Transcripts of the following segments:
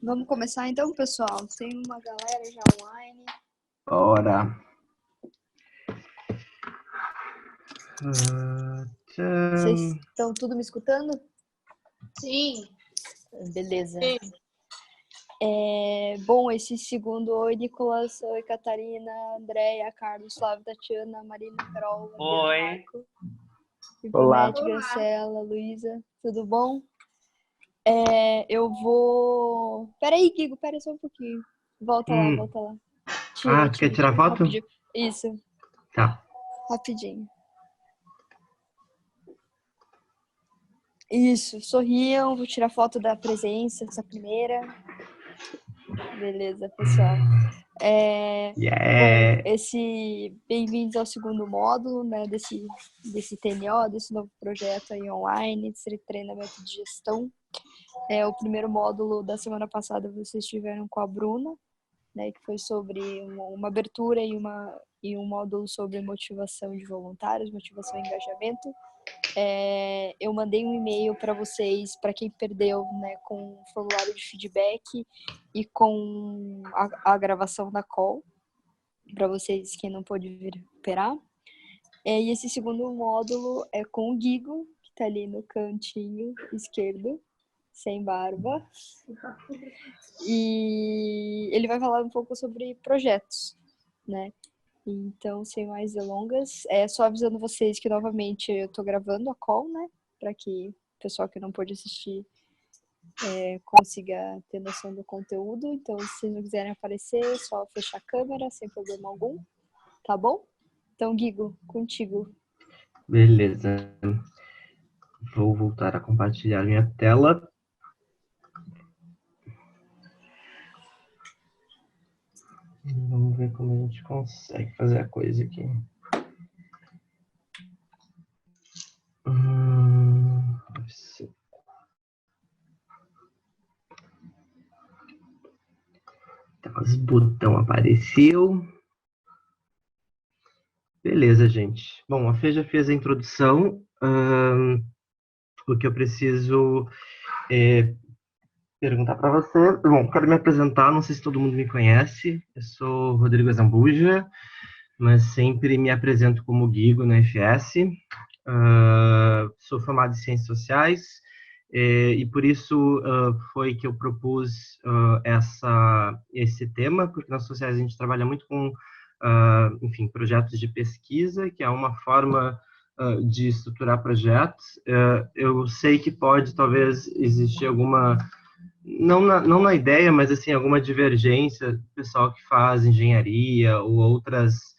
Vamos começar então, pessoal? Tem uma galera já online. Bora. Vocês estão tudo me escutando? Sim. Beleza. Sim. Bom, esse segundo, oi Nicolas, oi Catarina, Andréia, Carlos, Flávio, Tatiana, Marina, Carol, Oi. Marco, Olá. Ivonete, Graciela, Luísa, tudo bom? Eu vou... Peraí, Guigo, pera só um pouquinho. Volta lá. Tu quer tirar foto? Rapidinho. Isso, Tá. rapidinho. Isso, sorriam, vou tirar foto da presença, essa primeira. Beleza, pessoal. Yeah. Bom, bem-vindos ao segundo módulo, né, desse TNO, desse novo projeto aí online, de treinamento de gestão. O primeiro módulo da semana passada vocês tiveram com a Bruna, né, que foi sobre uma abertura e um módulo sobre motivação de voluntários, motivação e engajamento. Eu mandei um e-mail para vocês, para quem perdeu, né, com um formulário de feedback e com a gravação da call, para vocês, quem não pôde vir operar. E esse segundo módulo é com o Guigo, que está ali no cantinho esquerdo, sem barba. E ele vai falar um pouco sobre projetos, né? Então, sem mais delongas, só avisando vocês que, novamente, eu tô gravando a call, né? Para que o pessoal que não pôde assistir consiga ter noção do conteúdo. Então, se vocês não quiserem aparecer, é só fechar a câmera, sem problema algum. Tá bom? Então, Guigo, contigo. Beleza. Vou voltar a compartilhar minha tela. Vamos ver como a gente consegue fazer a coisa aqui. Tá, os botão apareceu. Beleza, gente. Bom, a Fê já fez a introdução. O que eu preciso perguntar para você. Bom, quero me apresentar, não sei se todo mundo me conhece. Eu sou Rodrigo Zambuja, mas sempre me apresento como Guigo na FS. Sou formado em Ciências Sociais e por isso foi que eu propus esse tema, porque nas sociais a gente trabalha muito com, enfim, projetos de pesquisa, que é uma forma de estruturar projetos. Eu sei que pode, talvez, existir alguma... Não na ideia, mas assim, alguma divergência do pessoal que faz engenharia ou outras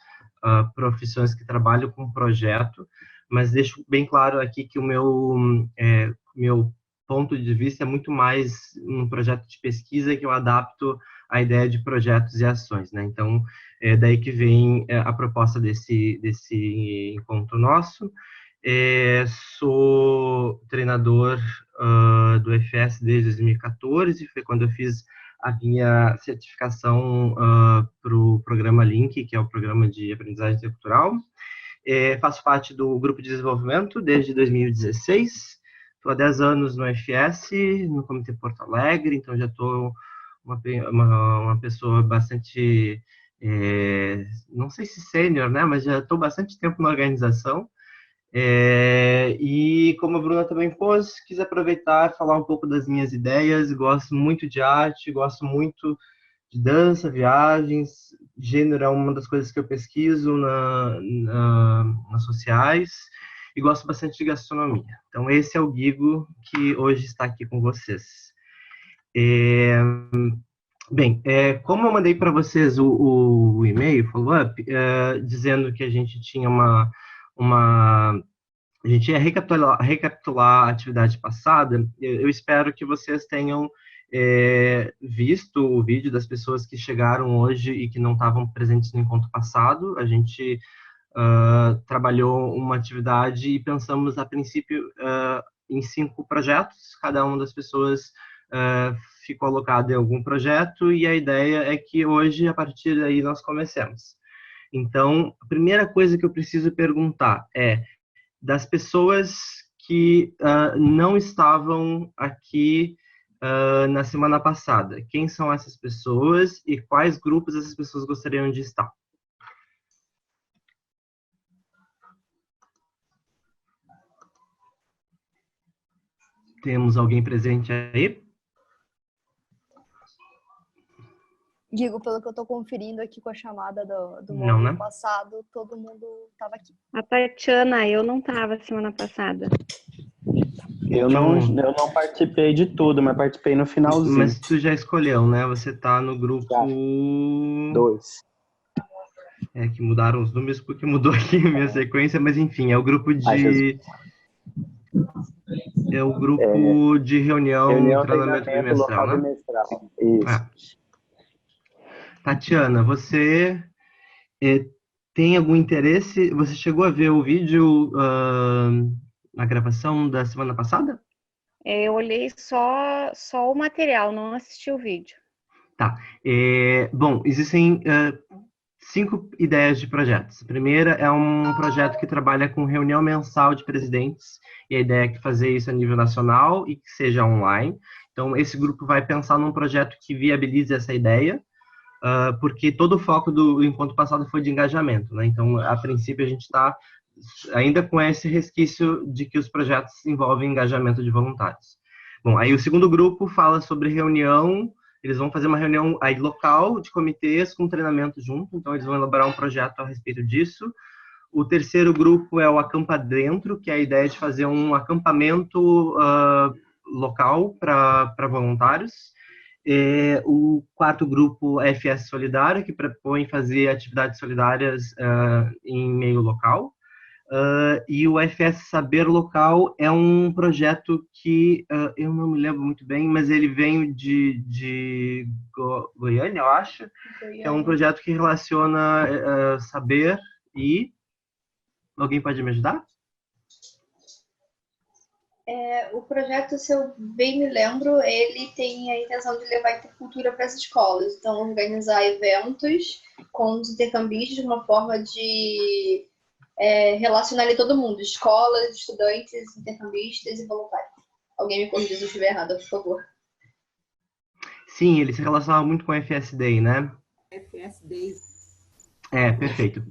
profissões que trabalham com projeto, mas deixo bem claro aqui que o meu ponto de vista é muito mais um projeto de pesquisa que eu adapto à ideia de projetos e ações, né? Então, é daí que vem a proposta desse encontro nosso. Sou treinador do FS desde 2014, foi quando eu fiz a minha certificação para o programa Link, que é o programa de aprendizagem intercultural. Faço parte do grupo de desenvolvimento desde 2016, estou há 10 anos no FS, no Comitê Porto Alegre, então já estou uma pessoa bastante, não sei se sênior, né, mas já estou bastante tempo na organização. E como a Bruna também pôs, quis aproveitar e falar um pouco das minhas ideias. Gosto muito de arte, gosto muito de dança, viagens. Gênero é uma das coisas que eu pesquiso nas sociais, e gosto bastante de gastronomia. Então esse é o Guigo que hoje está aqui com vocês. Bem, como eu mandei para vocês o e-mail, follow-up, dizendo que a gente tinha a gente ia recapitular a atividade passada. Eu espero que vocês tenham visto o vídeo das pessoas que chegaram hoje e que não estavam presentes no encontro passado. A gente trabalhou uma atividade e pensamos, a princípio, em 5 projetos. Cada uma das pessoas ficou alocada em algum projeto, e a ideia é que hoje, a partir daí, nós comecemos. Então, a primeira coisa que eu preciso perguntar é, das pessoas que não estavam aqui na semana passada. Quem são essas pessoas e quais grupos essas pessoas gostariam de estar? Temos alguém presente aí? Digo, pelo que eu tô conferindo aqui com a chamada do Não, módulo né? passado, todo mundo tava aqui. A Tatiana, eu não estava semana passada. Eu não participei de tudo, mas participei no finalzinho. Mas tu já escolheu, né? Você tá no grupo... 2. É que mudaram os números porque mudou aqui a minha sequência, mas enfim, é o grupo de... É o grupo de reunião treinamento bimestral, local né? bimestral. Isso. Tatiana, você tem algum interesse? Você chegou a ver o vídeo na gravação da semana passada? Eu olhei só o material, não assisti o vídeo. Tá. Bom, existem 5 ideias de projetos. A primeira é um projeto que trabalha com reunião mensal de presidentes, e a ideia é que fazer isso a nível nacional e que seja online. Então, esse grupo vai pensar num projeto que viabilize essa ideia, porque todo o foco do encontro passado foi de engajamento, né? Então, a princípio, a gente está ainda com esse resquício de que os projetos envolvem engajamento de voluntários. Bom, aí o segundo grupo fala sobre reunião. Eles vão fazer uma reunião aí local de comitês com treinamento junto, então eles vão elaborar um projeto a respeito disso. O terceiro grupo é o Acampa Dentro, que é a ideia de fazer um acampamento local para voluntários. O quarto grupo é FS Solidário, que propõe fazer atividades solidárias em meio local. E o FS Saber Local é um projeto que eu não me lembro muito bem, mas ele veio de Goiânia, eu acho. Que é um projeto que relaciona saber e... Alguém pode me ajudar? O projeto, se eu bem me lembro, ele tem a intenção de levar a intercultura para as escolas. Então, organizar eventos com os intercambistas de uma forma de relacionar ali todo mundo. Escolas, estudantes, intercambistas e voluntários. Alguém me corrija se eu estiver errada, por favor. Sim, ele se relacionava muito com o FSD, né? FSD. Perfeito.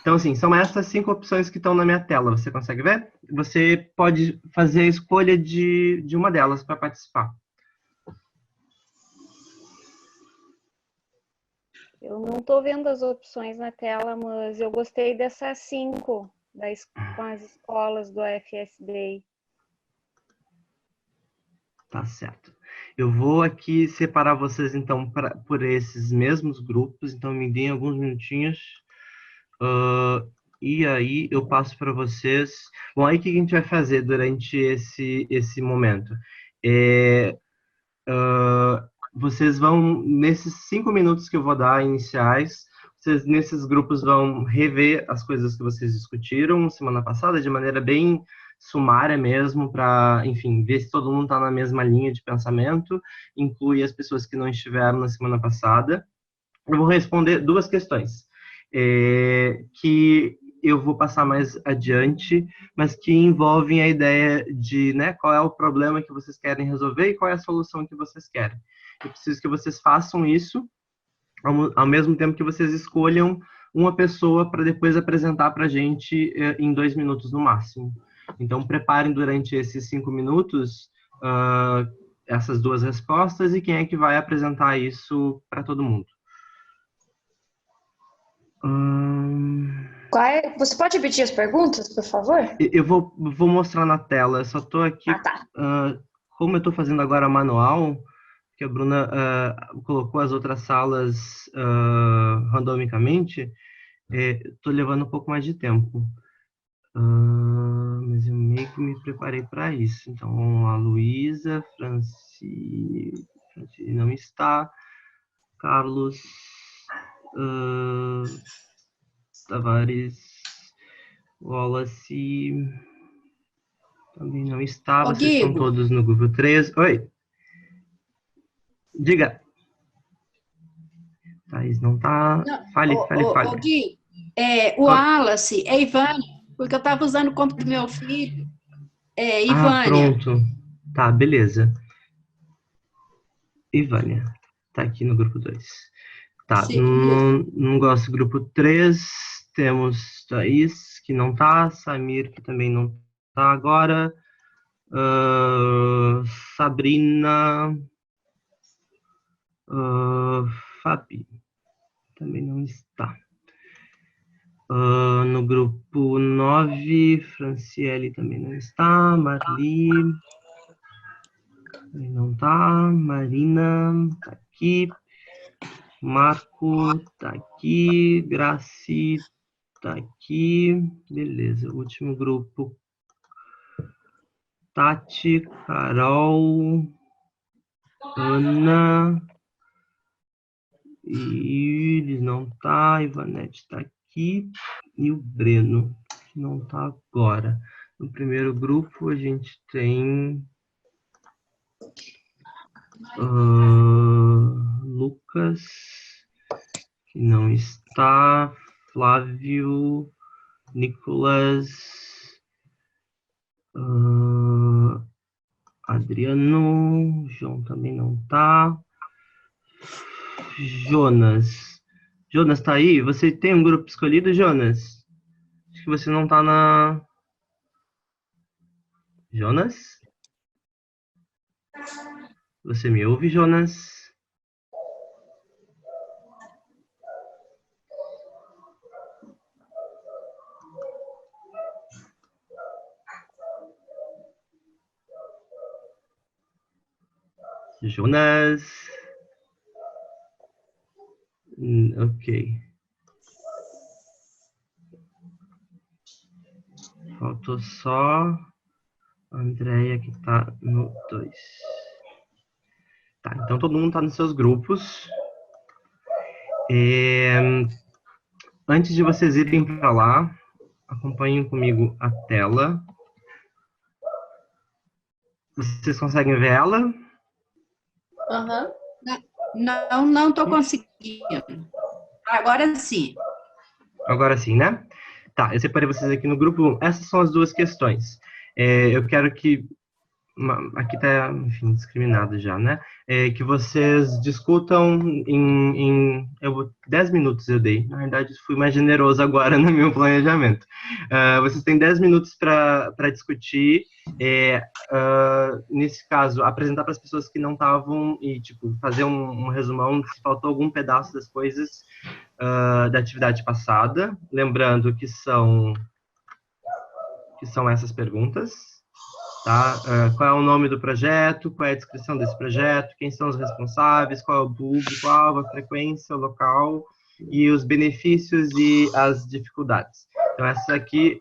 Então, assim, são essas 5 opções que estão na minha tela. Você consegue ver? Você pode fazer a escolha de uma delas para participar. Eu não estou vendo as opções na tela, mas eu gostei dessas 5 com as escolas do FSD. Tá certo. Eu vou aqui separar vocês, então, por esses mesmos grupos. Então, me deem alguns minutinhos. E aí, eu passo para vocês. Bom, aí o que a gente vai fazer durante esse momento? Vocês vão, nesses 5 minutos que eu vou dar iniciais, vocês nesses grupos vão rever as coisas que vocês discutiram semana passada, de maneira bem sumária mesmo, para, enfim, ver se todo mundo está na mesma linha de pensamento, inclui as pessoas que não estiveram na semana passada. Eu vou responder 2 questões, que eu vou passar mais adiante, mas que envolvem a ideia de, né, qual é o problema que vocês querem resolver e qual é a solução que vocês querem. Eu preciso que vocês façam isso ao mesmo tempo que vocês escolham uma pessoa para depois apresentar para a gente em 2 minutos no máximo. Então, preparem durante esses 5 minutos essas 2 respostas e quem é que vai apresentar isso para todo mundo. Você pode repetir as perguntas, por favor? Eu vou mostrar na tela. Eu só estou aqui... como eu estou fazendo agora manual, que a Bruna colocou as outras salas randomicamente, estou levando um pouco mais de tempo. Mas eu meio que me preparei para isso. Então, a Luísa, Franci não está, Carlos, Tavares, Wallace também não está. Vocês estão todos no grupo 3. Oi. Diga. Thaís não tá. Fale. Gui, o Wallace é Ivânia, porque eu estava usando o conta do meu filho. Ivânia. Pronto. Tá, beleza. e Vânia. Tá aqui no grupo 2. Tá, Sim. não gosto do grupo 3. Temos Thaís, que não tá. Samir, que também não tá agora. Sabrina. Fabi. Também não está. No grupo 9, Franciele também não está. Marli. Também não tá. Marina. Tá aqui. Marco tá aqui, Graci tá aqui, beleza. Último grupo, Tati, Carol, Ana, Iris não tá, Ivanete tá aqui, e o Breno, que não tá agora. No primeiro grupo a gente tem Lucas, que não está, Flávio, Nicolas, Adriano, João também não tá. Jonas. Jonas tá aí? Você tem um grupo escolhido, Jonas? Acho que você não tá na... Jonas? Você me ouve, Jonas? Jonas? Ok. Faltou só a Andrea, que tá no 2. Tá, então todo mundo tá nos seus grupos. Antes de vocês irem para lá, acompanhem comigo a tela. Vocês conseguem ver ela? Aham. Não estou conseguindo. Agora sim. Agora sim, né? Tá, eu separei vocês aqui no grupo 1. Essas são as duas questões. Eu quero que... Aqui está, enfim, discriminado já, né? Que vocês discutam em 10 minutos eu dei. Na verdade, fui mais generoso agora no meu planejamento. Vocês têm 10 minutos para discutir. Nesse caso, apresentar para as pessoas que não estavam e, tipo, fazer um resumão se faltou algum pedaço das coisas da atividade passada. Lembrando que são essas perguntas. Tá? Qual é o nome do projeto, qual é a descrição desse projeto, quem são os responsáveis, qual é o público-alvo, a frequência, o local e os benefícios e as dificuldades. Então, essa aqui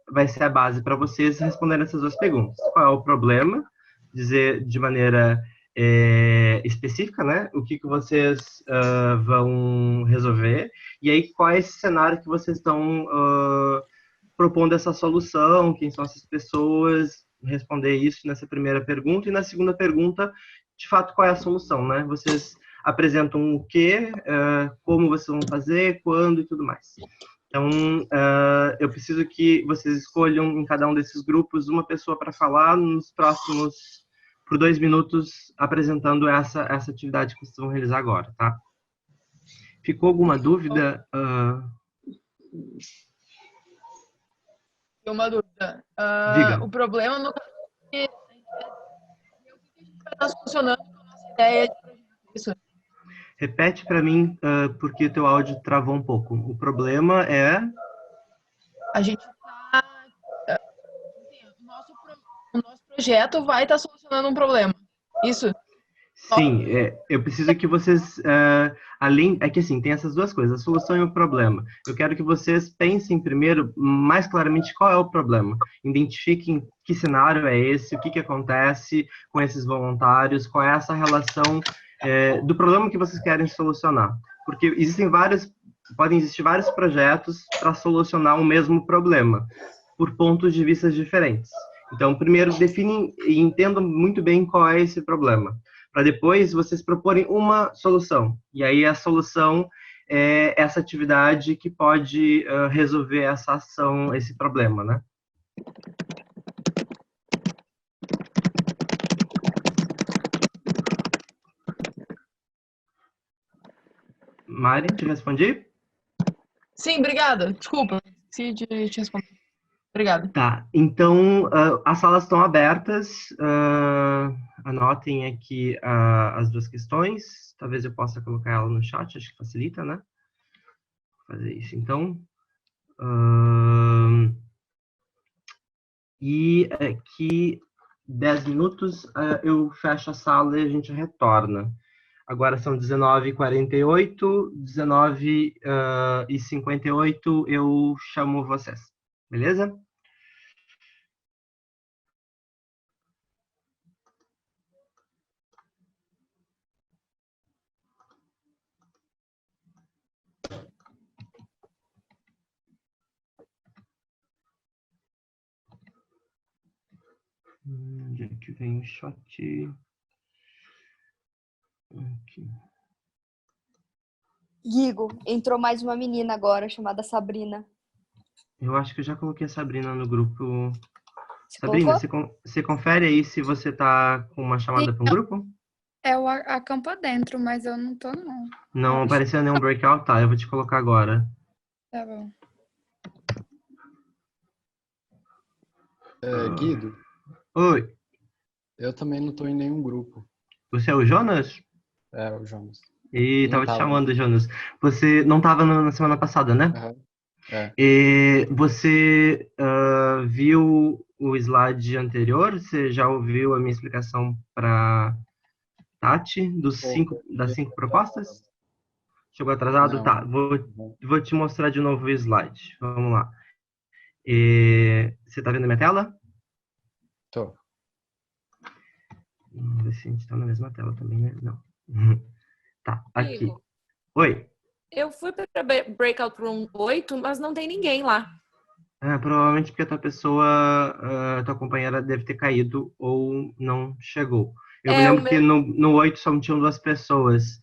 vai ser a base para vocês responderem essas duas perguntas. Qual é o problema? Dizer de maneira específica, né? O que vocês vão resolver. E aí, qual é esse cenário que vocês estão propondo essa solução, quem são essas pessoas, responder isso nessa primeira pergunta. E na segunda pergunta, de fato, qual é a solução, né? Vocês apresentam o quê, como vocês vão fazer, quando e tudo mais. Então, eu preciso que vocês escolham em cada um desses grupos uma pessoa para falar nos próximos, por 2 minutos, apresentando essa atividade que vocês vão realizar agora, tá? Ficou alguma dúvida? Uma dúvida. Diga. O problema no caso é que a gente vai estar funcionando com a nossa ideia de projeto. Isso. Repete para mim, porque o teu áudio travou um pouco. O problema é... A gente está... O nosso projeto vai estar solucionando um problema. Isso? Sim, eu preciso que vocês, é que assim, tem essas duas coisas, a solução e o problema. Eu quero que vocês pensem primeiro, mais claramente, qual é o problema. Identifiquem que cenário é esse, o que acontece com esses voluntários, qual é essa relação do problema que vocês querem solucionar. Porque podem existir vários projetos para solucionar o mesmo problema, por pontos de vista diferentes. Então, primeiro, definem e entendam muito bem qual é esse problema, para depois vocês proporem uma solução. E aí a solução é essa atividade que pode resolver essa ação, esse problema, né? Mari, te respondi? Sim, obrigada. Desculpa, esqueci de te responder. Obrigada. Tá, então as salas estão abertas. Anotem aqui as duas questões. Talvez eu possa colocar ela no chat, acho que facilita, né? Vou fazer isso então. E aqui 10 minutos eu fecho a sala e a gente retorna. Agora são 19h48, 19h58 eu chamo vocês, beleza? Onde é que vem o chat? Aqui. Guigo, entrou mais uma menina agora, chamada Sabrina. Eu acho que eu já coloquei a Sabrina no grupo. Você Sabrina, colocou? você confere aí se você tá com uma chamada para um grupo? É o Acampa Dentro, mas eu não tô, não. Não apareceu nenhum breakout? Tá, eu vou te colocar agora. Tá bom. Guido, Oi, eu também não tô em nenhum grupo. você é o Jonas? É, o Jonas. E Não tava te tava. chamando, Jonas. Você não tava na semana passada, né? Aham. É. E você viu o slide anterior? Você já ouviu a minha explicação para Tati das 5 propostas? Chegou atrasado? Não. Tá, vou te mostrar de novo o slide. Vamos lá. Você tá vendo a minha tela? Tô. Vamos ver se a gente tá na mesma tela também, né? Não. Tá, aqui. Igor, Oi. eu fui para Breakout Room 8, mas não tem ninguém lá. Provavelmente porque a tua companheira deve ter caído ou não chegou. Eu me É, o lembro que meu... no 8 só tinham 2 pessoas.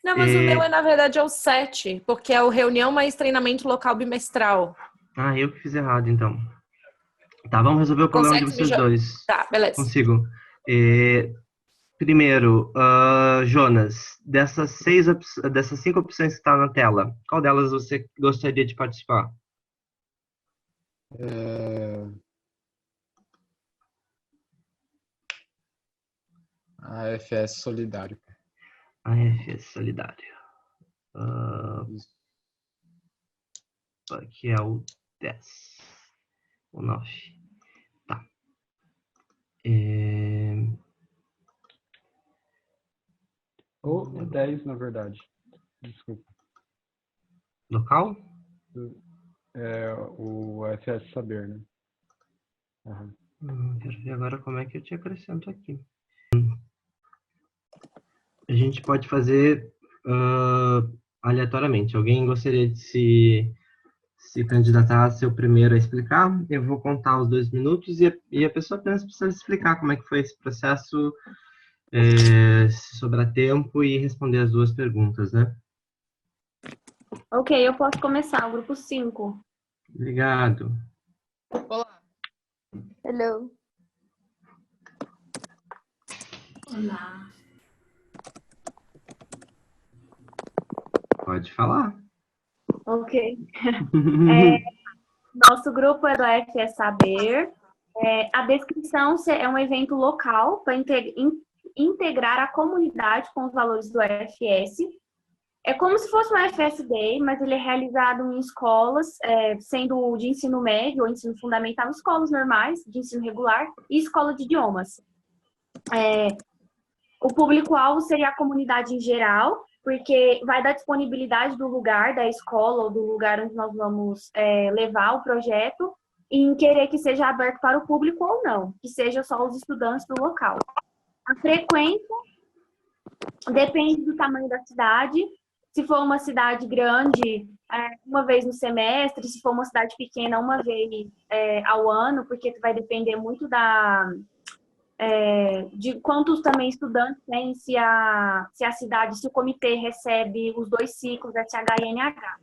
Não, mas o meu na verdade é o 7, porque é o reunião mais treinamento local bimestral. Eu que fiz errado, então. Tá, vamos resolver o problema de vocês dois. Tá, beleza. Consigo. Primeiro, Jonas, dessas 5 opções que está na tela, qual delas você gostaria de participar? A FS Solidário. A FS Solidário. Aqui é o 10. O 9. Tá. Ou o 10, na verdade. Desculpa. Local? O FS Saber, né? Aham. Quero ver agora como é que eu te acrescento aqui. A gente pode fazer aleatoriamente. Alguém gostaria de se candidatar a ser o primeiro a explicar? Eu vou contar os 2 minutos e a pessoa apenas precisa explicar como é que foi esse processo, se sobrar tempo e responder as 2 perguntas, né? Ok, eu posso começar, o grupo 5. Obrigado. Olá. Hello. Olá. Pode falar. Ok. Nosso grupo é do FS Saber. A descrição é um evento local para integrar a comunidade com os valores do FS. É como se fosse um FS Day, mas ele é realizado em escolas, sendo de ensino médio ou ensino fundamental, escolas normais, de ensino regular, e escola de idiomas. O público-alvo seria a comunidade em geral, porque vai dar disponibilidade do lugar, da escola ou do lugar onde nós vamos levar o projeto, em querer que seja aberto para o público ou não, que seja só os estudantes do local. A frequência depende do tamanho da cidade. Se for uma cidade grande, uma vez no semestre. Se for uma cidade pequena, uma vez ao ano, porque vai depender muito de quantos também estudantes tem, se o comitê recebe os 2 ciclos SH e NH.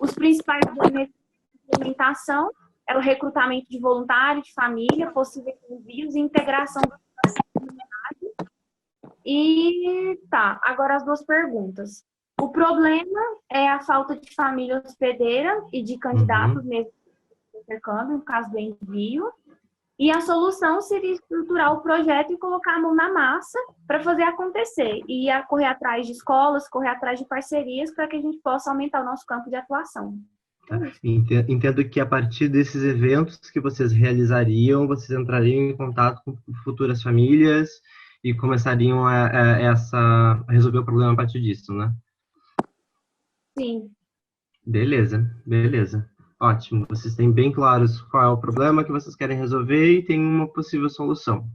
Os principais elementos de implementação é o recrutamento de voluntários, de família, possíveis envios e integração da comunidade. E tá, agora as duas perguntas. O problema é a falta de família hospedeira e de candidatos mesmo no intercâmbio, no caso do envio. E a solução seria estruturar o projeto e colocar a mão na massa para fazer acontecer. E correr atrás de escolas, correr atrás de parcerias para que a gente possa aumentar o nosso campo de atuação. Entendo que a partir desses eventos que vocês realizariam, vocês entrariam em contato com futuras famílias e começariam a resolver o problema a partir disso, né? Sim. Beleza. Ótimo. Vocês têm bem claros qual é o problema que vocês querem resolver e tem uma possível solução.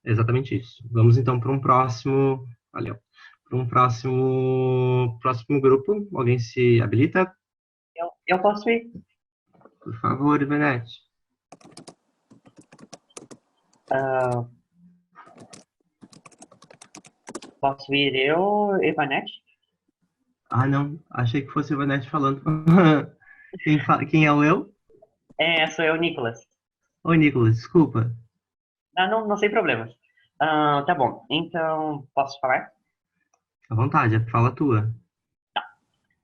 É exatamente isso. Vamos então para um próximo... Valeu. Para um próximo grupo. Alguém se habilita? Eu posso ir. Por favor, Ivanete. Posso ir eu, Ivanete? Ah, não. Achei que fosse o Ivanete falando. Quem é o eu? Sou eu, Nicolas. Oi, Nicolas. Desculpa. Não sem problemas. Tá bom. Então, posso falar? À vontade. Fala a tua.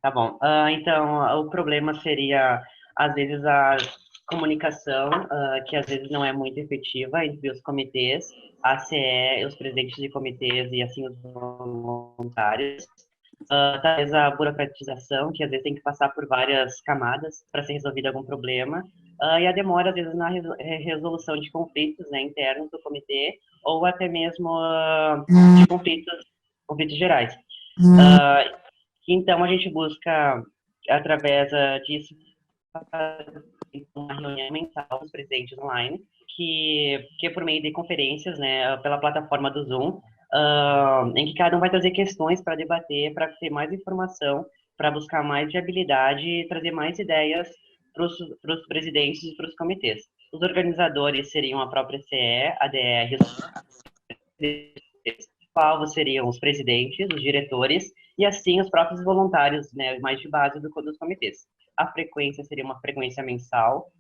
Tá bom. Então, o problema seria, às vezes, a comunicação, que às vezes não é muito efetiva entre os comitês, a CE, os presidentes de comitês e, assim, os voluntários. Talvez a burocratização, que às vezes tem que passar por várias camadas para ser resolvido algum problema. E a demora, às vezes, na resolução de conflitos, né, internos do comitê, ou até mesmo de conflitos gerais. Então, a gente busca, através disso, uma reunião mensal dos presidentes online, que é por meio de conferências, né, pela plataforma do Zoom, em que cada um vai trazer questões para debater, para ter mais informação, para buscar mais viabilidade e trazer mais ideias para os presidentes e para os comitês. Os organizadores seriam a própria CE, a DR, qual seriam os presidentes, os diretores, e assim os próprios voluntários, né, mais de base dos comitês. A frequência seria uma frequência mensal,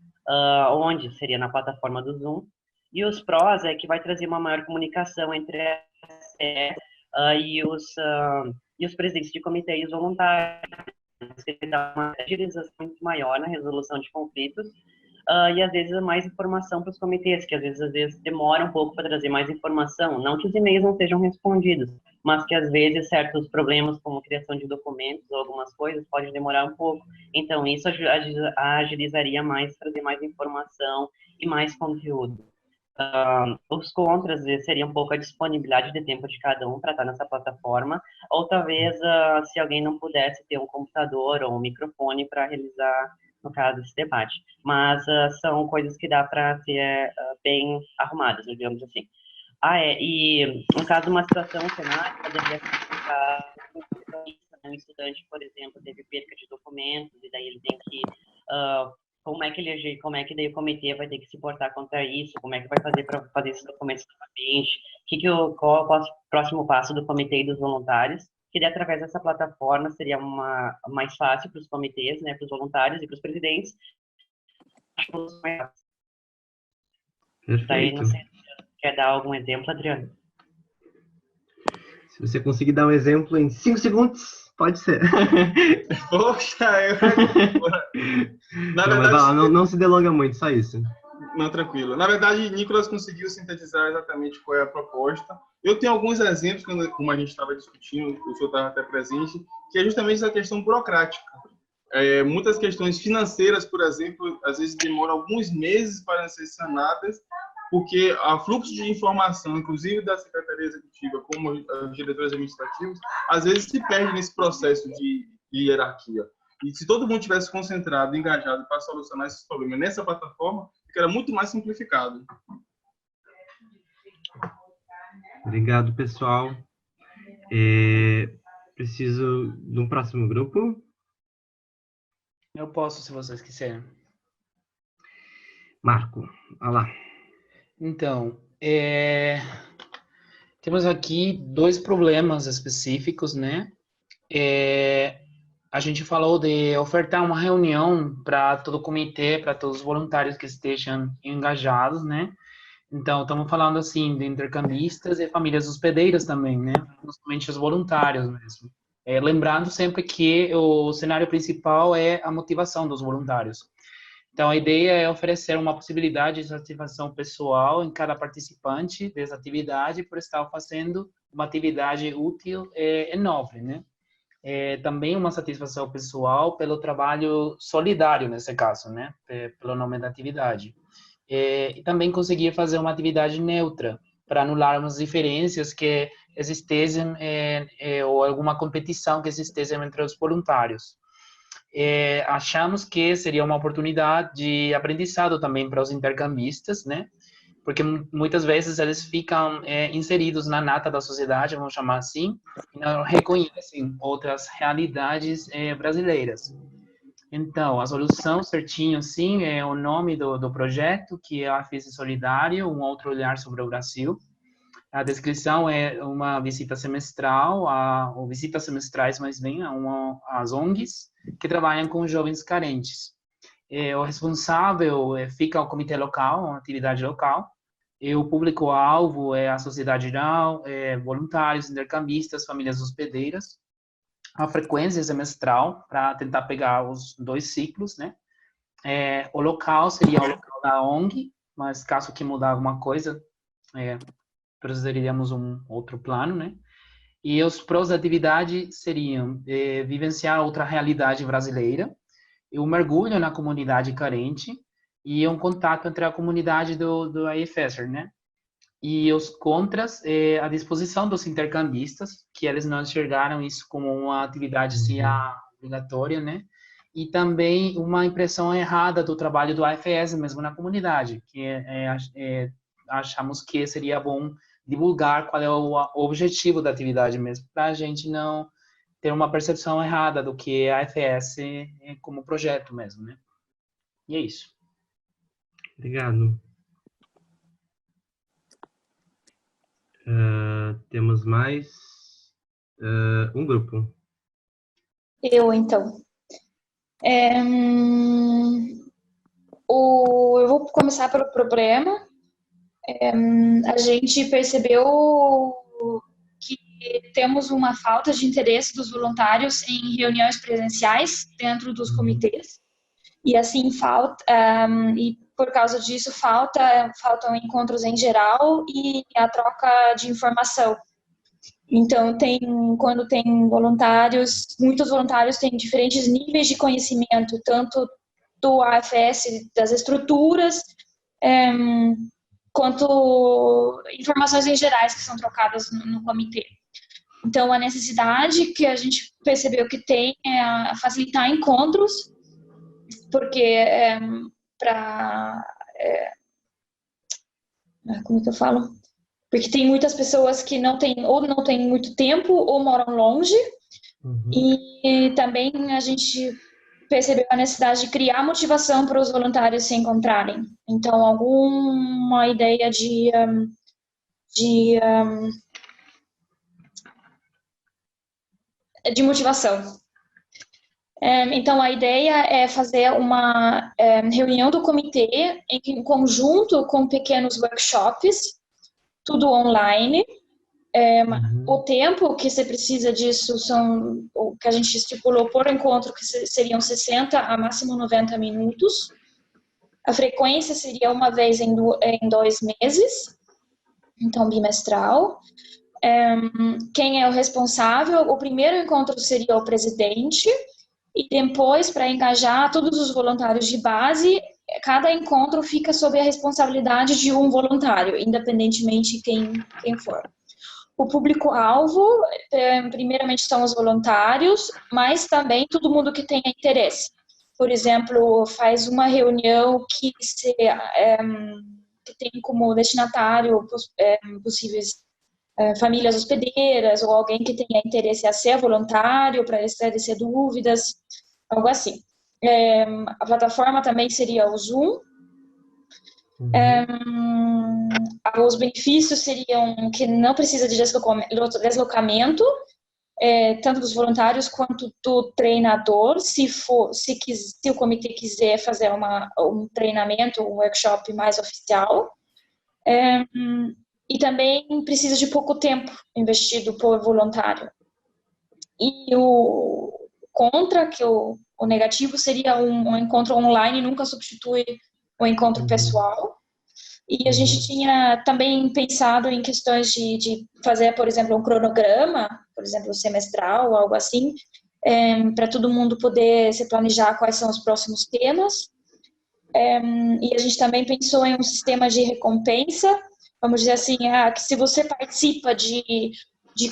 onde seria na plataforma do Zoom, e os prós é que vai trazer uma maior comunicação entre a CE e os presidentes de comitê e os voluntários. Você dá uma agilização muito maior na resolução de conflitos, e às vezes mais informação para os comitês, que às vezes demora um pouco para trazer mais informação, não que os e-mails não sejam respondidos, mas que às vezes certos problemas como criação de documentos ou algumas coisas podem demorar um pouco. Então isso agilizaria mais, trazer mais informação e mais conteúdo. Os contras seria um pouco a disponibilidade de tempo de cada um para estar nessa plataforma, ou talvez se alguém não pudesse ter um computador ou um microfone para realizar, no caso, esse debate. Mas são coisas que dá para ser bem arrumadas, digamos assim. E no caso de uma situação, um cenário, poderia um estudante, por exemplo, teve perca de documentos, e daí ele tem que... como é que daí o comitê vai ter que se portar contra isso, como é que vai fazer para fazer esses documentos novamente, qual é o próximo passo do comitê e dos voluntários, que daí, através dessa plataforma seria mais fácil para os comitês, né, para os voluntários e para os presidentes. Perfeito. Daí, não sei, quer dar algum exemplo, Adriano? Se você conseguir dar um exemplo em 5 segundos, pode ser. Poxa, Na verdade, não se delonga muito, só isso. Não, tranquilo. Na verdade, Nicolas conseguiu sintetizar exatamente qual é a proposta. Eu tenho alguns exemplos, como a gente estava discutindo, o senhor estava até presente, que é justamente essa questão burocrática. Muitas questões financeiras, por exemplo, às vezes demoram alguns meses para ser sanadas, porque o fluxo de informação, inclusive da Secretaria Executiva, como os diretores administrativos, às vezes se perde nesse processo de hierarquia. E se todo mundo tivesse concentrado, engajado para solucionar esses problemas nessa plataforma, ficaria muito mais simplificado. Obrigado, pessoal. Preciso de um próximo grupo. Eu posso, se vocês quiserem. Marco, olha lá. Então, temos aqui 2 problemas específicos, né? A gente falou de ofertar uma reunião para todo o comitê, para todos os voluntários que estejam engajados, né? Então, estamos falando, assim, de intercambistas e famílias hospedeiras também, né? Não somente os voluntários mesmo. Lembrando sempre que o cenário principal é a motivação dos voluntários. Então, a ideia é oferecer uma possibilidade de satisfação pessoal em cada participante dessa atividade por estar fazendo uma atividade útil e nobre, né? Também uma satisfação pessoal pelo trabalho solidário, nesse caso, né? Pelo nome da atividade. E também conseguir fazer uma atividade neutra, para anular umas diferenças que existem ou alguma competição que existem entre os voluntários. Achamos que seria uma oportunidade de aprendizado também para os intercambistas, né? Porque muitas vezes eles ficam inseridos na nata da sociedade, vamos chamar assim, e não reconhecem outras realidades brasileiras. Então, a solução certinho, sim, é o nome do projeto, que é a FES Solidário, um outro olhar sobre o Brasil. A descrição é uma visita semestral, ou visitas semestrais, mais bem, às ONGs, que trabalham com jovens carentes. O responsável fica o comitê local, uma atividade local, e o público-alvo é a sociedade geral, voluntários, intercambistas, famílias hospedeiras. A frequência semestral, para tentar pegar os 2 ciclos, né? O local seria o local da ONG, mas caso que mudar alguma coisa, precisaríamos um outro plano, né? E os prós da atividade seriam vivenciar outra realidade brasileira, e o mergulho na comunidade carente, e um contato entre a comunidade do IFESR, né? E os contras, a disposição dos intercambistas, que eles não enxergaram isso como uma atividade obrigatória, né? E também uma impressão errada do trabalho do AFS mesmo na comunidade, que achamos que seria bom divulgar qual é o objetivo da atividade mesmo, para a gente não ter uma percepção errada do que é a AFS como projeto mesmo, né? E é isso. Obrigado. Temos mais um grupo. Eu, então. Eu vou começar pelo problema. A gente percebeu que temos uma falta de interesse dos voluntários em reuniões presenciais dentro dos comitês. E assim, e por causa disso, faltam encontros em geral e a troca de informação. Então, quando tem voluntários, muitos voluntários têm diferentes níveis de conhecimento, tanto do AFS, das estruturas, quanto informações em gerais que são trocadas no comitê. Então, a necessidade que a gente percebeu que tem é facilitar encontros, porque como que eu falo? Porque tem muitas pessoas que não têm muito tempo ou moram longe. E também a gente percebeu a necessidade de criar motivação para os voluntários se encontrarem. Então, alguma ideia de motivação. Então, a ideia é fazer uma reunião do comitê em conjunto com pequenos workshops, tudo online. O tempo que você precisa disso o que a gente estipulou por encontro, que seriam 60 a máximo 90 minutos. A frequência seria uma vez em 2 meses, então bimestral. Quem é o responsável? O primeiro encontro seria o presidente, e depois, para engajar todos os voluntários de base, cada encontro fica sob a responsabilidade de um voluntário, independentemente quem for. O público-alvo, primeiramente, são os voluntários, mas também todo mundo que tenha interesse. Por exemplo, faz uma reunião que tem como destinatário possíveis famílias hospedeiras, ou alguém que tenha interesse a ser voluntário para esclarecer dúvidas, algo assim. A plataforma também seria o Zoom. Os benefícios seriam que não precisa de deslocamento, tanto dos voluntários quanto do treinador, se o comitê quiser fazer um treinamento, um workshop mais oficial. E também precisa de pouco tempo investido por voluntário. E o contra, que o negativo seria um encontro online nunca substitui o encontro pessoal. E a gente tinha também pensado em questões de fazer, por exemplo, um cronograma, por exemplo, semestral, algo assim, para todo mundo poder se planejar quais são os próximos temas. E a gente também pensou em um sistema de recompensa, vamos dizer assim, que se você participa de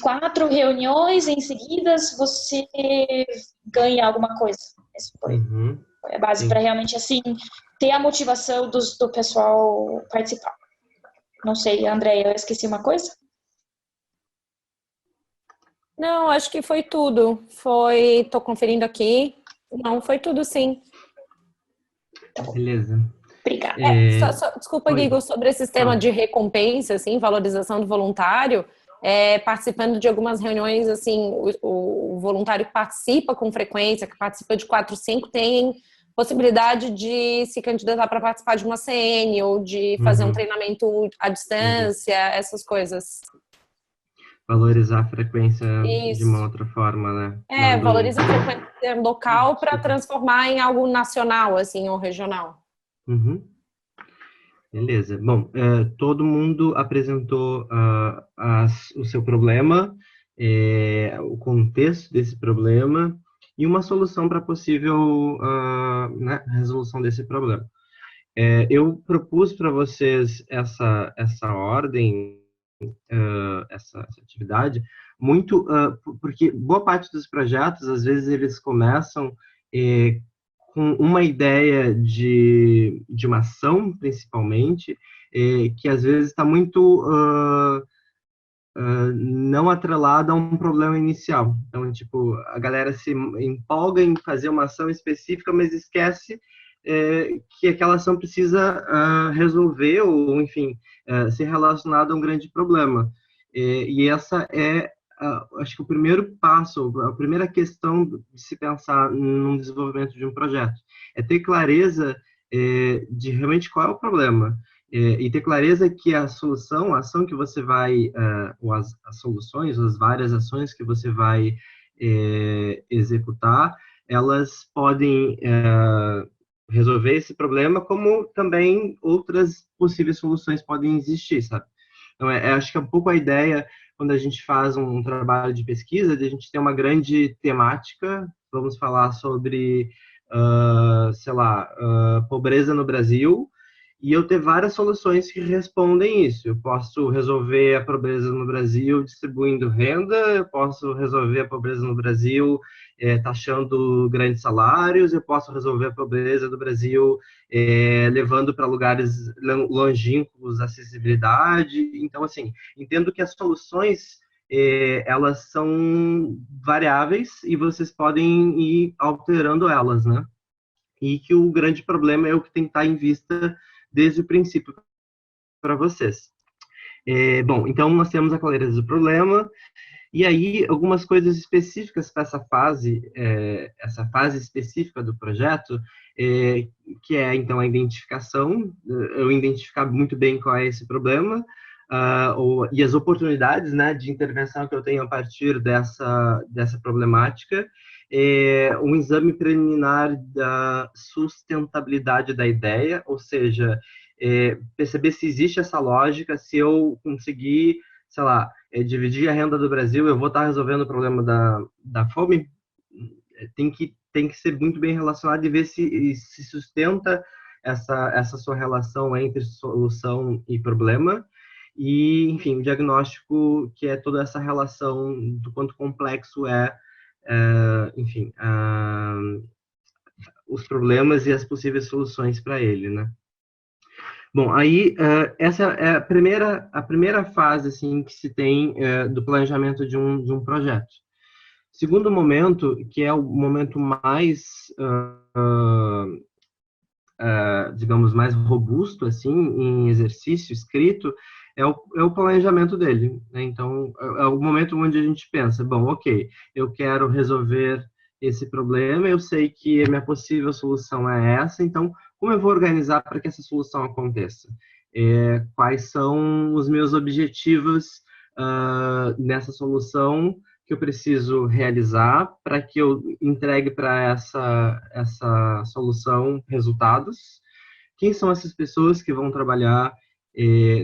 4 reuniões em seguidas, você ganha alguma coisa. Essa foi a base para realmente, assim, ter a motivação do pessoal participar. Não sei, André, eu esqueci uma coisa? Não, acho que foi tudo. Tô conferindo aqui. Não, foi tudo, sim. Beleza. Obrigada. Desculpa, Guigo, sobre esse sistema de recompensa, assim, valorização do voluntário, participando de algumas reuniões, assim, o voluntário que participa com frequência, que participa de 4, 5, tem possibilidade de se candidatar para participar de uma CN ou de fazer um treinamento à distância, essas coisas. Valorizar a frequência Isso. de uma outra forma, né? Valoriza a frequência local para transformar em algo nacional, assim, ou regional. Beleza. Bom, todo mundo apresentou o seu problema, o contexto desse problema e uma solução para possível resolução desse problema. Eu propus para vocês essa ordem, essa atividade, muito porque boa parte dos projetos, às vezes, eles começam com uma ideia de uma ação, principalmente, que às vezes está muito não atrelada a um problema inicial. Então, tipo, a galera se empolga em fazer uma ação específica, mas esquece que aquela ação precisa resolver ou, enfim, ser relacionada a um grande problema. E essa acho que o primeiro passo, a primeira questão de se pensar no desenvolvimento de um projeto é ter clareza de realmente qual é o problema e ter clareza que a solução, a ação que você vai, ou as soluções, as várias ações que você vai executar, elas podem resolver esse problema, como também outras possíveis soluções podem existir, sabe? Então, acho que é um pouco a ideia, quando a gente faz um trabalho de pesquisa, de a gente ter uma grande temática, vamos falar sobre, sei lá, pobreza no Brasil, e eu ter várias soluções que respondem isso. Eu posso resolver a pobreza no Brasil distribuindo renda, eu posso resolver a pobreza no Brasil taxando grandes salários, eu posso resolver a pobreza do Brasil levando para lugares longínquos acessibilidade. Então, assim, entendo que as soluções elas são variáveis e vocês podem ir alterando elas, né? E que o grande problema é o que tem que estar em vista desde o princípio para vocês. Bom, então nós temos a clareza do problema, e aí algumas coisas específicas para essa fase específica do projeto, que é então a identificação, eu identificar muito bem qual é esse problema, e as oportunidades, né, de intervenção que eu tenho a partir dessa problemática, um exame preliminar da sustentabilidade da ideia, ou seja, perceber se existe essa lógica, se eu conseguir, sei lá, dividir a renda do Brasil, eu vou estar resolvendo o problema da fome. Tem que ser muito bem relacionado e ver se sustenta essa sua relação entre solução e problema. E, enfim, o diagnóstico, que é toda essa relação do quanto complexo enfim, os problemas e as possíveis soluções para ele, né? Bom, aí essa é a primeira fase assim que se tem do planejamento de um projeto. Segundo momento, que é o momento mais digamos, mais robusto assim em exercício escrito, é o planejamento dele, né? Então, é o momento onde a gente pensa, bom, ok, eu quero resolver esse problema, eu sei que a minha possível solução é essa, então, como eu vou organizar para que essa solução aconteça? quais são os meus objetivos nessa solução que eu preciso realizar para que eu entregue para essa solução resultados. Quem são essas pessoas que vão trabalhar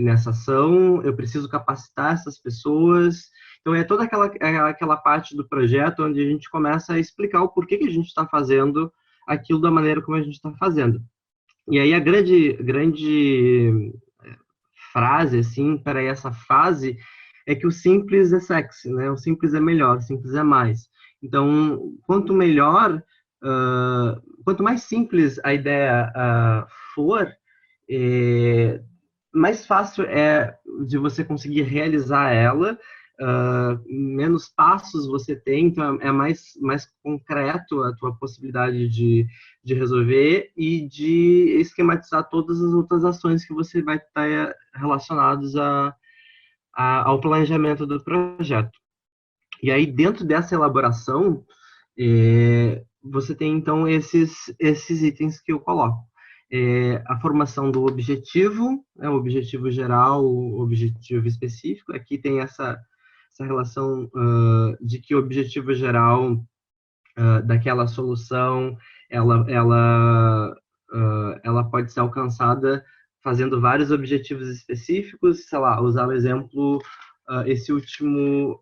nessa ação? Eu preciso capacitar essas pessoas. Então, é toda aquela parte do projeto onde a gente começa a explicar o porquê que a gente está fazendo aquilo da maneira como a gente está fazendo. E aí, a grande frase, assim, para essa fase é que o simples é sexy, né? O simples é melhor, o simples é mais. Então, quanto melhor, quanto mais simples a ideia for, mais fácil é de você conseguir realizar ela, menos passos você tem, então é mais concreto a tua possibilidade de resolver e de esquematizar todas as outras ações que você vai estar relacionadas ao planejamento do projeto. E aí, dentro dessa elaboração, você tem, então, esses itens que eu coloco. A formação do objetivo, o objetivo geral, o objetivo específico. Aqui tem essa relação de que o objetivo geral daquela solução, ela pode ser alcançada fazendo vários objetivos específicos, sei lá, usar o exemplo, esse último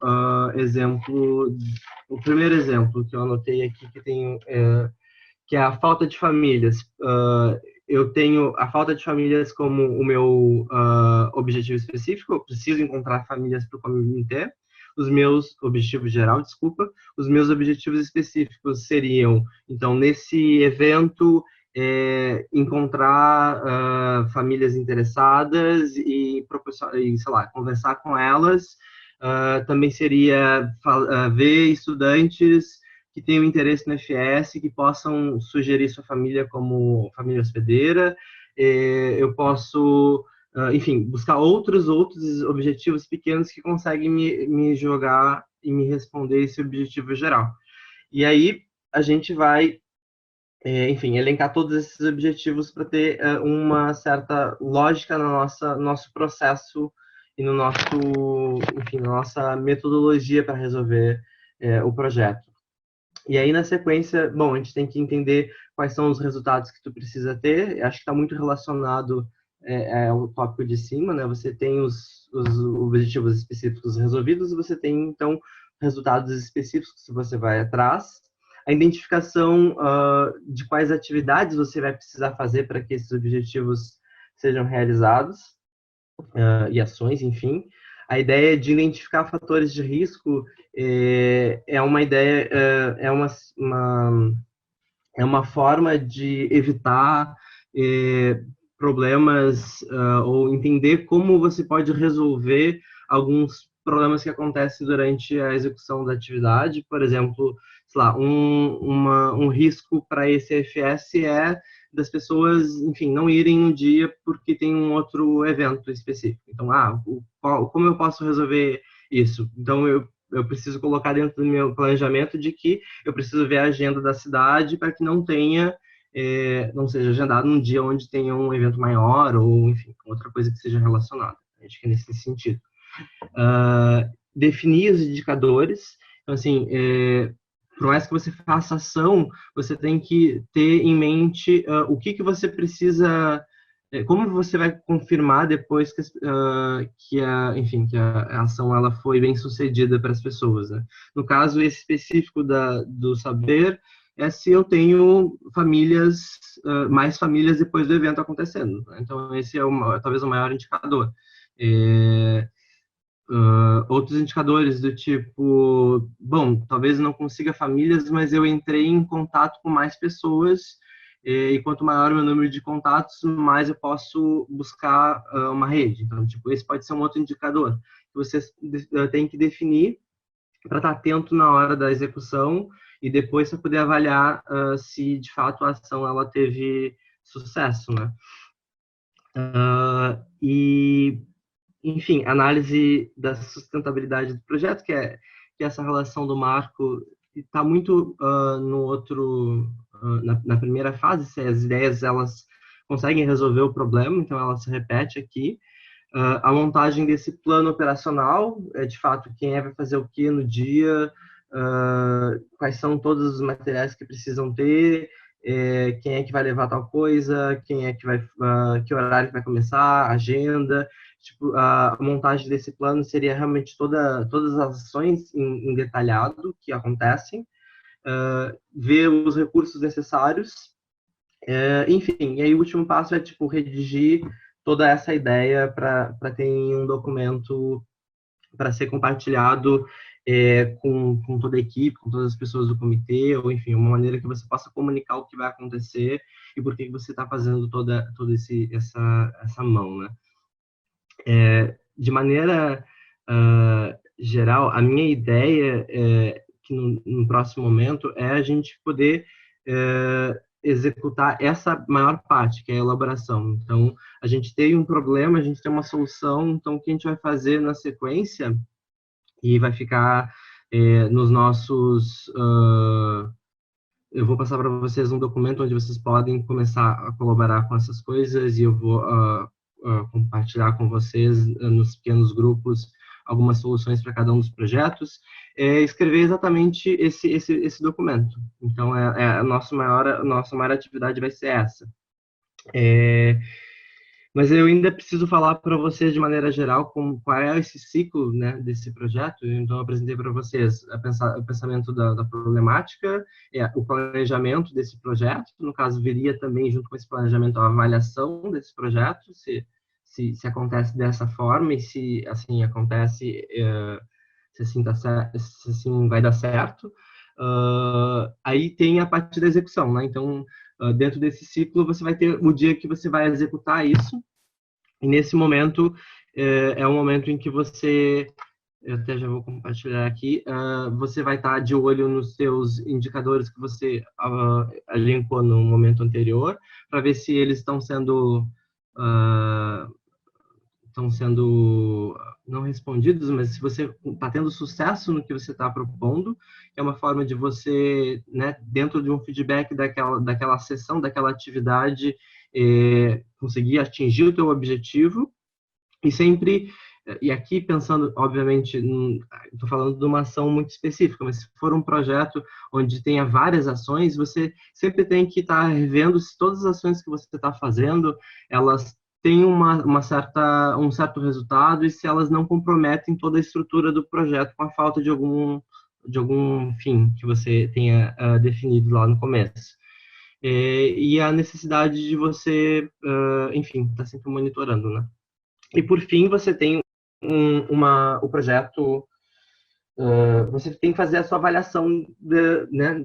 exemplo, o primeiro exemplo que eu anotei aqui, que é a falta de famílias. Eu tenho a falta de famílias como o meu objetivo específico, eu preciso encontrar famílias para o comitê. Os meus objetivos geral, desculpa, os meus objetivos específicos seriam, então, nesse evento, encontrar famílias interessadas e, sei lá, conversar com elas. Também seria ver estudantes que tenham interesse no FS, que possam sugerir sua família como família hospedeira. Eu posso, enfim, buscar outros objetivos pequenos que conseguem me jogar e me responder esse objetivo geral. E aí, a gente vai, enfim, elencar todos esses objetivos para ter uma certa lógica no nosso processo e no enfim, na nossa metodologia para resolver o projeto. E aí, na sequência, bom, a gente tem que entender quais são os resultados que tu precisa ter. Acho que está muito relacionado ao tópico de cima, né? Você tem os objetivos específicos resolvidos, você tem, então, resultados específicos que você vai atrás. A identificação de quais atividades você vai precisar fazer para que esses objetivos sejam realizados, e ações, enfim. A ideia de identificar fatores de risco é uma ideia, é uma forma de evitar problemas ou entender como você pode resolver alguns problemas que acontecem durante a execução da atividade. Por exemplo, sei lá, um risco para esse FS é das pessoas, enfim, não irem no dia porque tem um outro evento específico. Então, como eu posso resolver isso? Então, eu preciso colocar dentro do meu planejamento de que eu preciso ver a agenda da cidade para que não seja agendado num dia onde tenha um evento maior ou, enfim, outra coisa que seja relacionada. Acho que é nesse sentido. Definir os indicadores. Então, assim, por mais que você faça ação, você tem que ter em mente o que você precisa, como você vai confirmar depois que a ação ela foi bem sucedida para as pessoas, né? No caso específico do saber, é se eu tenho mais famílias depois do evento acontecendo, né? Então, esse é talvez o maior indicador. Outros indicadores do tipo, bom, talvez não consiga famílias, mas eu entrei em contato com mais pessoas, e quanto maior o meu número de contatos, mais eu posso buscar uma rede. Então, tipo, esse pode ser um outro indicador que você tem que definir para estar atento na hora da execução e depois para poder avaliar se, de fato, a ação ela teve sucesso, né? Enfim, análise da sustentabilidade do projeto, que é essa relação do marco, está muito na primeira fase, se as ideias elas conseguem resolver o problema, então ela se repete aqui. A montagem desse plano operacional, de fato, quem vai fazer o que no dia, quais são todos os materiais que precisam ter, quem é que vai levar tal coisa, quem é que vai, que horário que vai começar, agenda. Tipo, a montagem desse plano seria realmente todas as ações em detalhado que acontecem, ver os recursos necessários, enfim, e aí o último passo é, tipo, redigir toda essa ideia para ter um documento para ser compartilhado com toda a equipe, com todas as pessoas do comitê, ou enfim, uma maneira que você possa comunicar o que vai acontecer e por que você está fazendo toda essa mão, né? De maneira geral, a minha ideia que no próximo momento é a gente poder executar essa maior parte, que é a elaboração. Então, a gente tem um problema, a gente tem uma solução, então o que a gente vai fazer na sequência e vai ficar nos nossos... eu vou passar para vocês um documento onde vocês podem começar a colaborar com essas coisas e eu vou compartilhar com vocês nos pequenos grupos algumas soluções para cada um dos projetos, escrever exatamente esse documento. Então, a nossa maior atividade vai ser essa. Mas eu ainda preciso falar para vocês de maneira geral qual é esse ciclo, né, desse projeto. Então, eu apresentei para vocês o pensamento da problemática, o planejamento desse projeto. No caso, viria também junto com esse planejamento a avaliação desse projeto, se acontece dessa forma e se assim acontece, se assim vai dar certo. Aí tem a parte da execução, né? Então, dentro desse ciclo, você vai ter o dia que você vai executar isso, e nesse momento, é um momento em que você, eu até já vou compartilhar aqui, você vai estar de olho nos seus indicadores que você elencou no momento anterior, para ver se eles estão sendo não respondidos, mas se você está tendo sucesso no que você está propondo, é uma forma de você, né, dentro de um feedback daquela sessão, daquela atividade, conseguir atingir o teu objetivo, e sempre, e aqui pensando, obviamente, estou falando de uma ação muito específica, mas se for um projeto onde tenha várias ações, você sempre tem que estar revendo se todas as ações que você está fazendo, elas têm um certo resultado e se elas não comprometem toda a estrutura do projeto com a falta de algum fim que você tenha definido lá no começo. E a necessidade de você, enfim, estar sempre monitorando, né? E, por fim, você tem o projeto, você tem que fazer a sua avaliação né,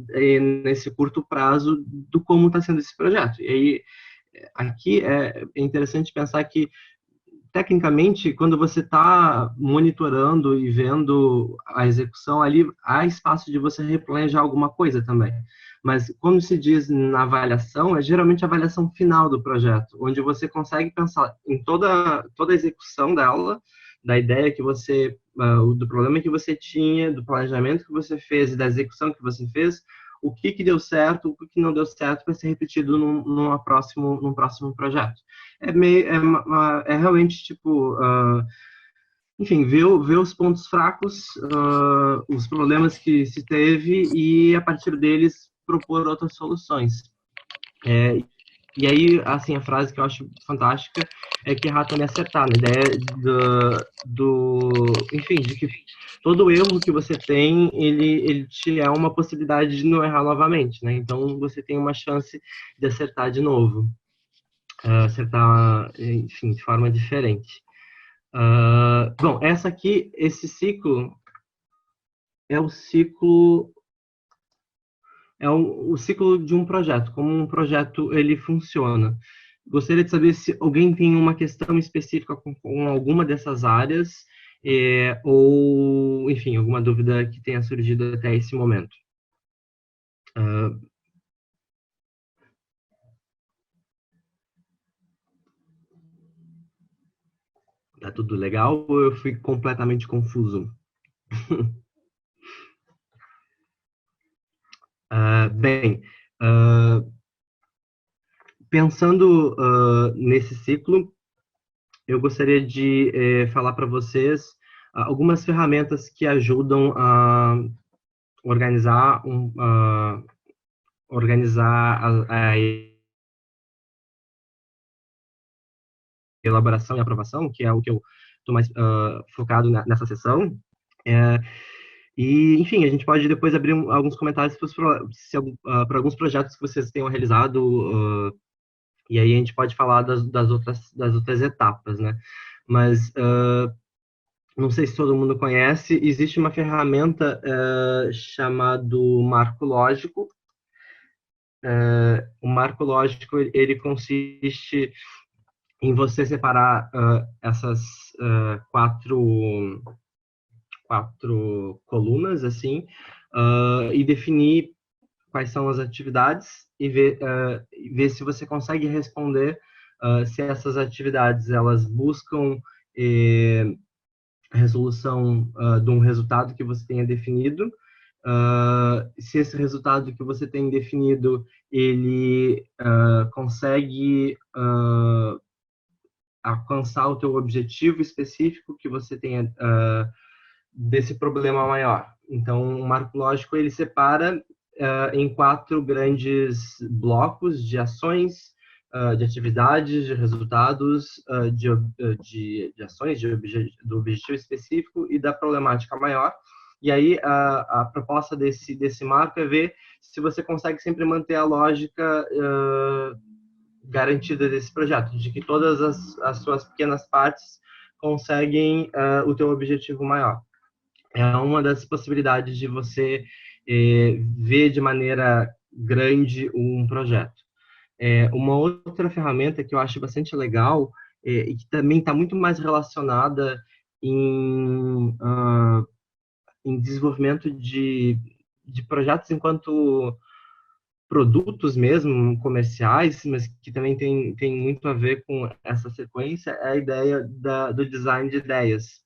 nesse curto prazo do como está sendo esse projeto. E aí, aqui é interessante pensar que, tecnicamente, quando você está monitorando e vendo a execução ali, há espaço de você replanejar alguma coisa também. Mas, como se diz na avaliação, é geralmente a avaliação final do projeto, onde você consegue pensar em toda a execução dela, da ideia que você, do problema que você tinha, do planejamento que você fez e da execução que você fez, o que deu certo, o que não deu certo para ser repetido num próximo projeto. É realmente, tipo, enfim, ver os pontos fracos, os problemas que se teve e, a partir deles, propor outras soluções. E aí, assim, a frase que eu acho fantástica é que errar também é acertar, né? A ideia enfim, de que todo erro que você tem, ele te é uma possibilidade de não errar novamente, né? Então, você tem uma chance de acertar de novo. Acertar, enfim, de forma diferente. Bom, esse ciclo é o ciclo o ciclo de um projeto, como um projeto ele funciona. Gostaria de saber se alguém tem uma questão específica com alguma dessas áreas, ou, enfim, alguma dúvida que tenha surgido até esse momento. Tá tudo legal ou eu fui completamente confuso? Bem, pensando nesse ciclo, eu gostaria de falar para vocês algumas ferramentas que ajudam a organizar a elaboração e aprovação, que é o que eu estou mais focado nessa sessão. E, enfim, a gente pode depois abrir alguns comentários para alguns projetos que vocês tenham realizado, e aí a gente pode falar das outras etapas, né? Mas não sei se todo mundo conhece, existe uma ferramenta chamada Marco Lógico. O Marco Lógico, ele consiste em você separar essas quatro colunas, assim, e definir quais são as atividades e ver se você consegue responder se essas atividades elas buscam a resolução de um resultado que você tenha definido, se esse resultado que você tem definido ele consegue alcançar o teu objetivo específico que você tenha desse problema maior. Então, o Marco Lógico ele separa em 4 grandes blocos de ações, de atividades, de resultados, de ações, do objetivo específico e da problemática maior. E aí, a proposta desse marco é ver se você consegue sempre manter a lógica garantida desse projeto, de que todas as suas pequenas partes conseguem o teu objetivo maior. É uma das possibilidades de você ver de maneira grande um projeto. Uma outra ferramenta que eu acho bastante legal e que também está muito mais relacionada em desenvolvimento de projetos enquanto produtos mesmo, comerciais, mas que também tem muito a ver com essa sequência, é a ideia do design de ideias,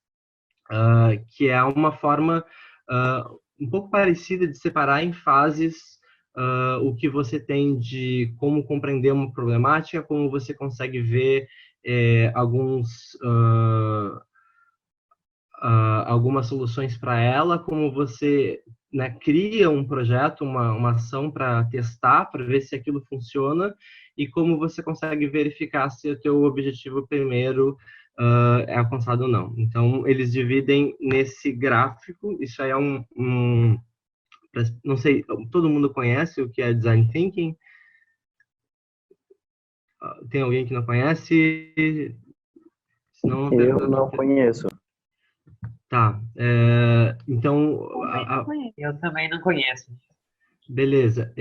que é uma forma um pouco parecida de separar em fases o que você tem de como compreender uma problemática, como você consegue ver algumas soluções para ela, como você cria um projeto, uma ação para testar, para ver se aquilo funciona, e como você consegue verificar se o teu objetivo primeiro é alcançado ou não. Então, eles dividem nesse gráfico, isso aí é não sei, todo mundo conhece o que é Design Thinking? Tem alguém que não conhece? Senão, eu não conheço. Tá, então... Eu também não conheço. Beleza.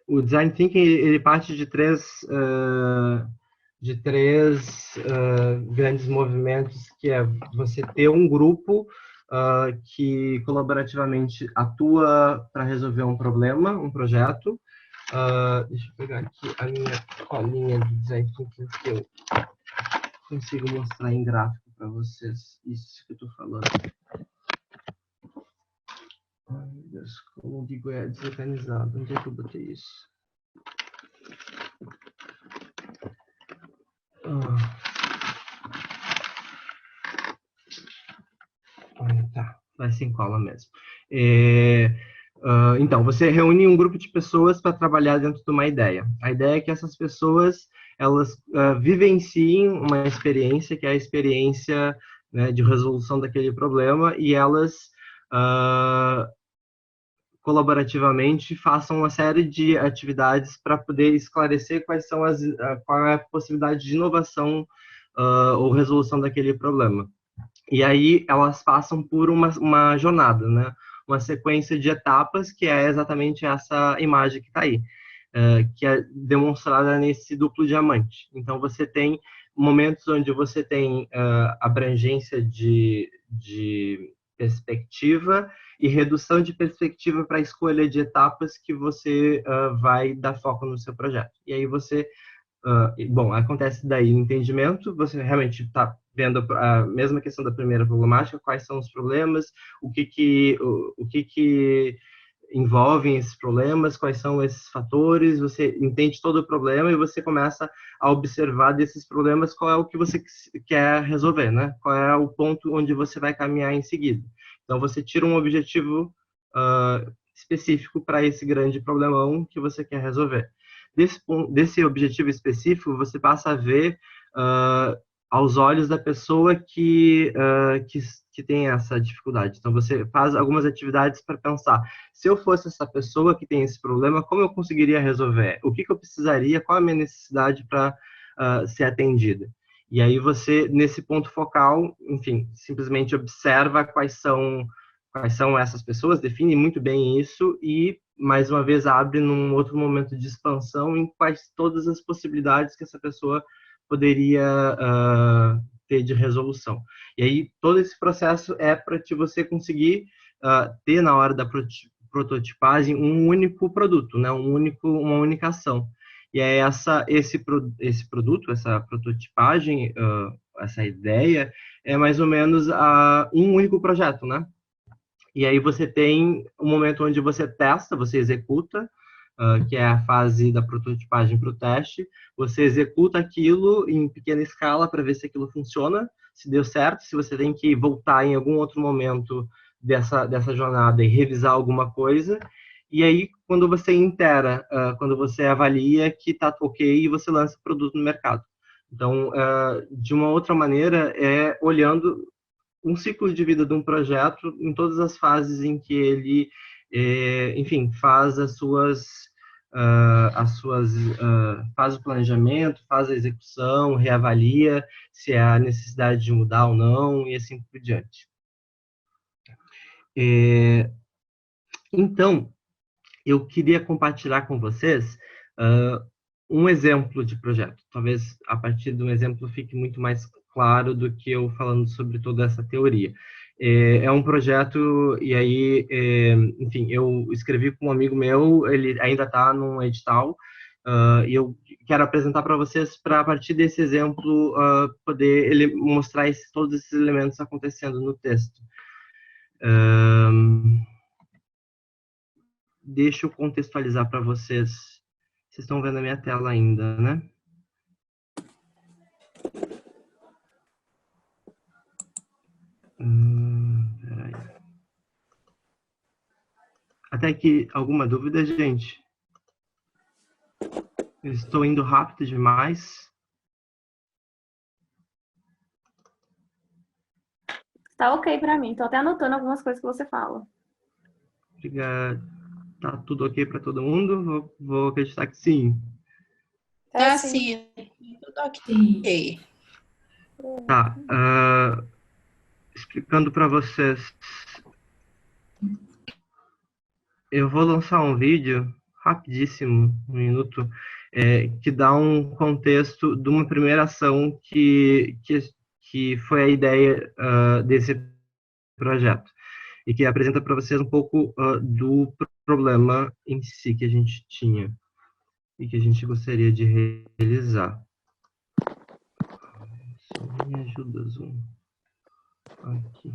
O Design Thinking, ele parte de três grandes movimentos, que é você ter um grupo que colaborativamente atua para resolver um problema, um projeto. Deixa eu pegar aqui a minha colinha de Design Thinking que eu consigo mostrar em gráfico para vocês isso que eu estou falando. Ai, meu Deus, como o Gigo é desorganizado. Onde é que eu botei isso? Tá, vai sem cola mesmo. Então, você reúne um grupo de pessoas para trabalhar dentro de uma ideia. A ideia é que essas pessoas elas vivenciem uma experiência, que é a experiência, né, de resolução daquele problema, e elas colaborativamente façam uma série de atividades para poder esclarecer qual é a possibilidade de inovação ou resolução daquele problema. E aí elas passam por uma jornada, né? Uma sequência de etapas, que é exatamente essa imagem que está aí, que é demonstrada nesse duplo diamante. Então, você tem momentos onde você tem abrangência de perspectiva e redução de perspectiva para a escolha de etapas que você vai dar foco no seu projeto. E aí você... bom, acontece daí o entendimento, você realmente está vendo a mesma questão da primeira problemática, quais são os problemas, o que envolvem esses problemas, quais são esses fatores, você entende todo o problema e você começa a observar desses problemas qual é o que você quer resolver, né? Qual é o ponto onde você vai caminhar em seguida. Então, você tira um objetivo específico para esse grande problemão que você quer resolver. Desse objetivo específico, você passa a ver aos olhos da pessoa que tem essa dificuldade. Então, você faz algumas atividades para pensar, se eu fosse essa pessoa que tem esse problema, como eu conseguiria resolver? O que eu precisaria? Qual a minha necessidade para ser atendida? E aí você, nesse ponto focal, enfim, simplesmente observa quais são essas pessoas, define muito bem isso e, mais uma vez, abre num outro momento de expansão em quais todas as possibilidades que essa pessoa poderia ter de resolução. E aí, todo esse processo é para você conseguir ter, na hora da prototipagem, um único produto, né? Uma única ação. E é esse produto, essa prototipagem, essa ideia, é mais ou menos um único projeto, né? E aí você tem um momento onde você testa, você executa, que é a fase da prototipagem para o teste. Você executa aquilo em pequena escala para ver se aquilo funciona, se deu certo, se você tem que voltar em algum outro momento dessa jornada e revisar alguma coisa. E aí, quando você intera, quando você avalia que está ok, você lança o produto no mercado. Então, de uma outra maneira, é olhando um ciclo de vida de um projeto em todas as fases em que ele, enfim, faz faz o planejamento, faz a execução, reavalia se há necessidade de mudar ou não, e assim por diante. Então, eu queria compartilhar com vocês um exemplo de projeto. Talvez, a partir de um exemplo, fique muito mais claro do que eu falando sobre toda essa teoria. É um projeto, e aí, enfim, eu escrevi com um amigo meu, ele ainda está num edital, e eu quero apresentar para vocês, para a partir desse exemplo, poder ele mostrar todos esses elementos acontecendo no texto. Deixa eu contextualizar para vocês. Vocês estão vendo a minha tela ainda, né? Peraí. Até aqui, alguma dúvida, gente? Eu estou indo rápido demais. Tá ok pra mim. Tô até anotando algumas coisas que você fala. Obrigado. Tá tudo ok para todo mundo? Vou acreditar que sim. Tá sim. Tudo ok. Tá. Explicando para vocês. Eu vou lançar um vídeo rapidíssimo, 1 minuto, que dá um contexto de uma primeira ação que foi a ideia desse projeto. E que apresenta para vocês um pouco do problema em si que a gente tinha e que a gente gostaria de realizar. Só me ajuda, Zoom. Aqui.